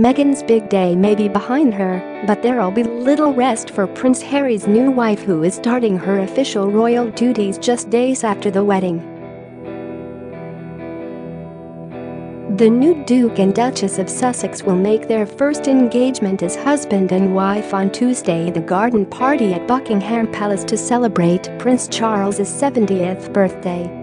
Meghan's big day may be behind her, but there'll be little rest for Prince Harry's new wife, who is starting her official royal duties just days after the wedding. The new Duke and Duchess of Sussex will make their first engagement as husband and wife on Tuesday at the garden party at Buckingham Palace to celebrate Prince Charles's 70th birthday.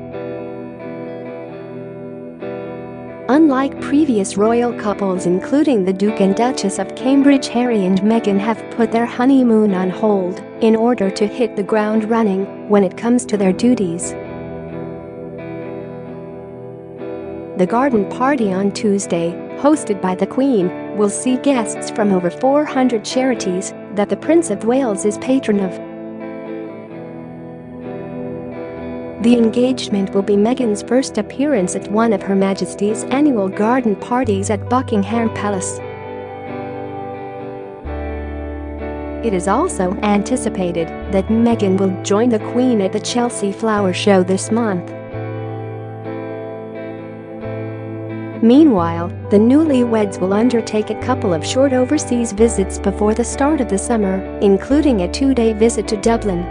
Unlike previous royal couples, including the Duke and Duchess of Cambridge, Harry and Meghan have put their honeymoon on hold in order to hit the ground running when it comes to their duties. The garden party on Tuesday, hosted by the Queen, will see guests from over 400 charities that the Prince of Wales is patron of. The engagement will be Meghan's first appearance at one of Her Majesty's annual garden parties at Buckingham Palace. It is also anticipated that Meghan will join the Queen at the Chelsea Flower Show this month. Meanwhile, the newlyweds will undertake a couple of short overseas visits before the start of the summer, including a 2-day visit to Dublin.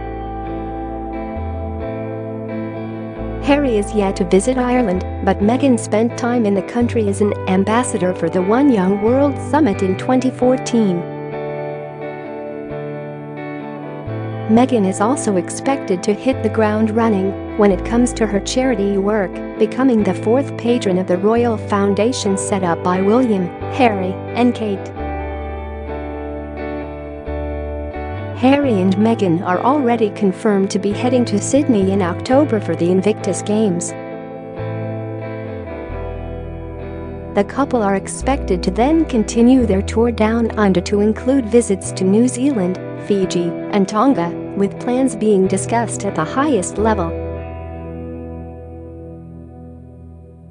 Harry is yet to visit Ireland, but Meghan spent time in the country as an ambassador for the One Young World Summit in 2014. Meghan is also expected to hit the ground running when it comes to her charity work, becoming the 4th patron of the Royal Foundation set up by William, Harry, and Kate. Harry and Meghan are already confirmed to be heading to Sydney in October for the Invictus Games. The couple are expected to then continue their tour down under to include visits to New Zealand, Fiji, and Tonga, with plans being discussed at the highest level.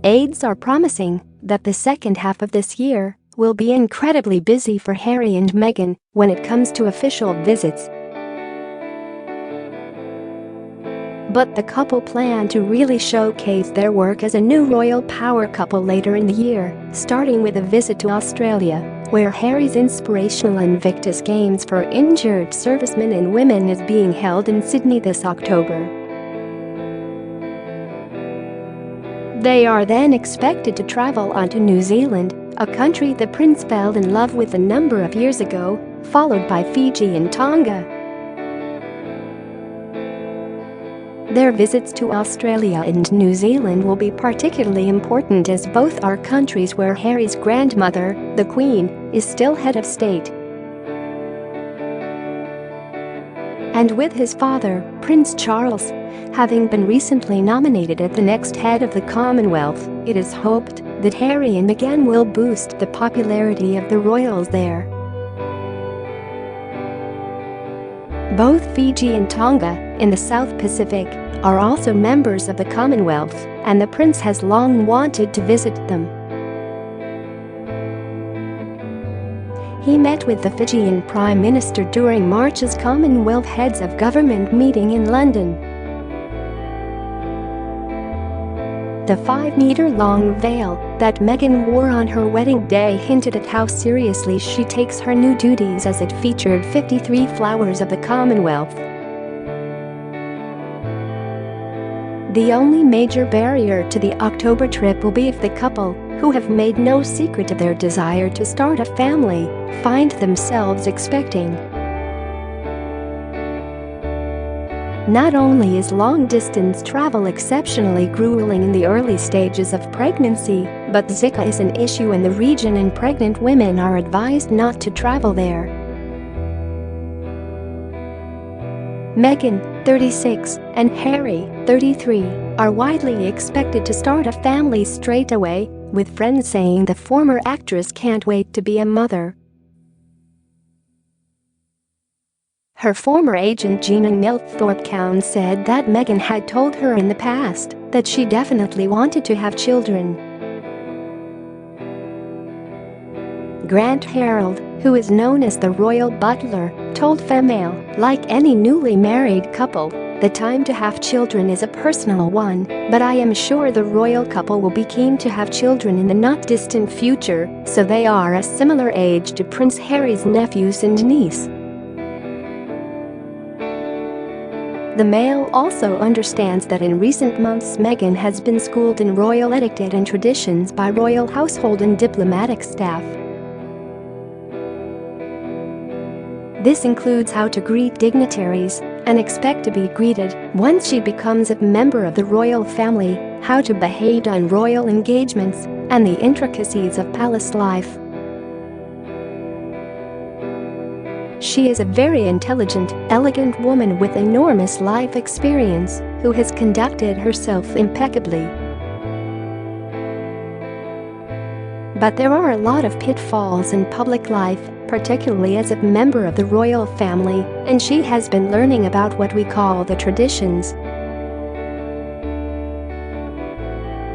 Aides are promising that the second half of this year will be incredibly busy for Harry and Meghan when it comes to official visits. But the couple plan to really showcase their work as a new royal power couple later in the year, starting with a visit to Australia, where Harry's inspirational Invictus Games for injured servicemen and women is being held in Sydney this October. They are then expected to travel on to New Zealand, a country the prince fell in love with a number of years ago, followed by Fiji and Tonga. Their visits to Australia and New Zealand will be particularly important, as both are countries where Harry's grandmother, the Queen, is still head of state. And with his father, Prince Charles, having been recently nominated as the next head of the Commonwealth, it is hoped that Harry and Meghan will boost the popularity of the royals there. Both Fiji and Tonga, in the South Pacific, are also members of the Commonwealth, and the prince has long wanted to visit them. He met with the Fijian Prime Minister during March's Commonwealth Heads of Government meeting in London. The 5-metre-long veil that Meghan wore on her wedding day hinted at how seriously she takes her new duties, as it featured 53 flowers of the Commonwealth. The only major barrier to the October trip will be if the couple, who have made no secret of their desire to start a family, find themselves expecting. Not only is long-distance travel exceptionally grueling in the early stages of pregnancy, but Zika is an issue in the region and pregnant women are advised not to travel there. Meghan, 36, and Harry, 33, are widely expected to start a family straight away, with friends saying the former actress can't wait to be a mother. Her former agent Gina Milthorpe-Cowan said that Meghan had told her in the past that she definitely wanted to have children. Grant Harold, who is known as the royal butler, told Femail, like any newly married couple, "The time to have children is a personal one, but I am sure the royal couple will be keen to have children in the not-distant future, so they are a similar age to Prince Harry's nephews and niece." The Mail also understands that in recent months Meghan has been schooled in royal etiquette and traditions by royal household and diplomatic staff. This includes how to greet dignitaries and expect to be greeted once she becomes a member of the royal family, how to behave on royal engagements, and the intricacies of palace life. She is a very intelligent, elegant woman with enormous life experience who has conducted herself impeccably. But there are a lot of pitfalls in public life, particularly as a member of the royal family, and she has been learning about what we call the traditions.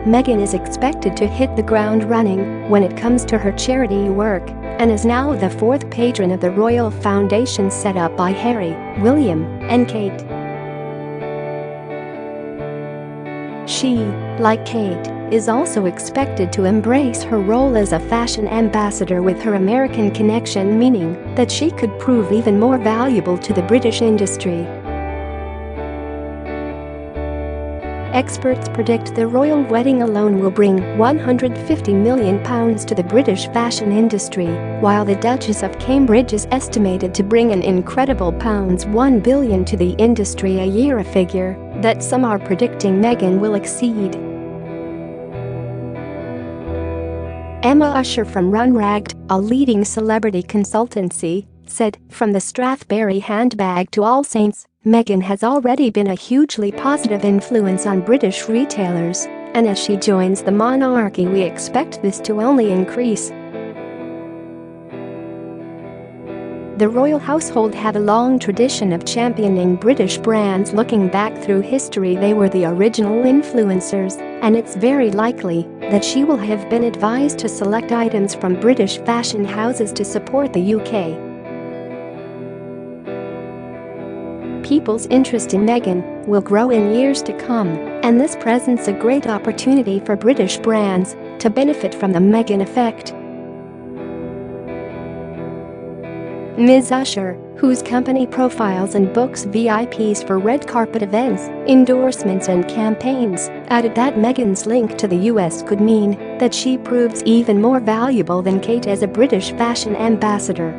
Meghan is expected to hit the ground running when it comes to her charity work and is now the fourth patron of the Royal Foundation set up by Harry, William, and Kate. She, like Kate, is also expected to embrace her role as a fashion ambassador with her American connection, meaning that she could prove even more valuable to the British industry. Experts predict the royal wedding alone will bring £150 million to the British fashion industry, while the Duchess of Cambridge is estimated to bring an incredible £1 billion to the industry a year, a figure that some are predicting Meghan will exceed. Emma Usher from Runragged, a leading celebrity consultancy, said, "From the Strathberry handbag to All Saints, Meghan has already been a hugely positive influence on British retailers, and as she joins the monarchy we expect this to only increase." The royal household have a long tradition of championing British brands. Looking back through history, they were the original influencers, and it's very likely that she will have been advised to select items from British fashion houses to support the UK. People's interest in Meghan will grow in years to come, and this presents a great opportunity for British brands to benefit from the Meghan effect. Ms. Usher, whose company profiles and books VIPs for red carpet events, endorsements and campaigns, added that Meghan's link to the US could mean that she proves even more valuable than Kate as a British fashion ambassador.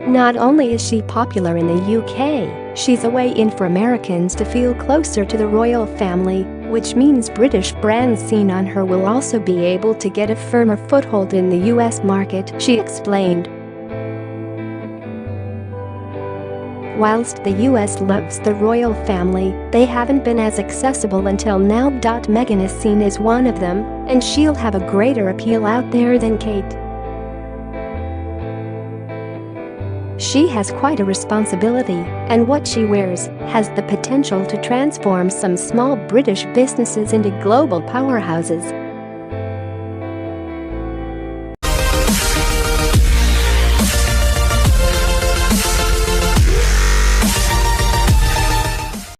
Not only is she popular in the UK, she's a way in for Americans to feel closer to the royal family, which means British brands seen on her will also be able to get a firmer foothold in the US market, she explained. Whilst the US loves the royal family, they haven't been as accessible until now. Meghan is seen as one of them, and she'll have a greater appeal out there than Kate. She has quite a responsibility, and what she wears has the potential to transform some small British businesses into global powerhouses.